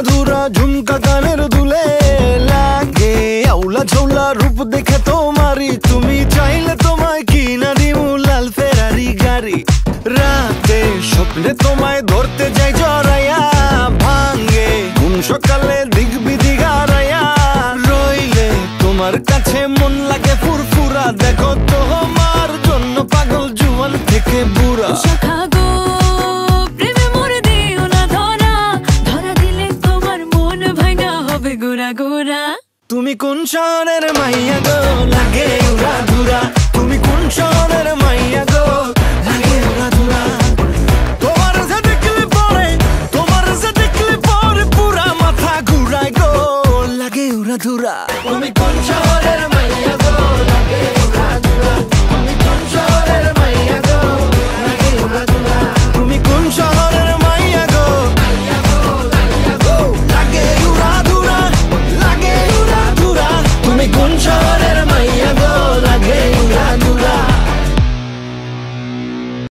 ধুরা ঝুমকা কানের দুলে লাগে আউলা ঝৌলা রূপ দেখে তোমারই তুমি চাইলে তোমায় কিনা দিমু লাল ফেরারি গাড়ি রাতে স্বপ্নে তোমায় ধরতে যাই জড়াইয়া ভাঙ্গে ঘুম সকালে দিক বিদিক হারাইয়া রইলে তোমার কাছে মন লাগে ফুরফুরা দেখো তোমার জন্য পাগল জুয়ান থেকে বুড়া তুমি কোন শহরের মাইয়া গো লাগে উড়া ধুরা তুমি কোন শহরের মাইয়া গো লাগে উড়া ধুরা তোমার যে দেখলে পরে পুরা মাথা ঘুরায় গো লাগে উড়া ধুরা।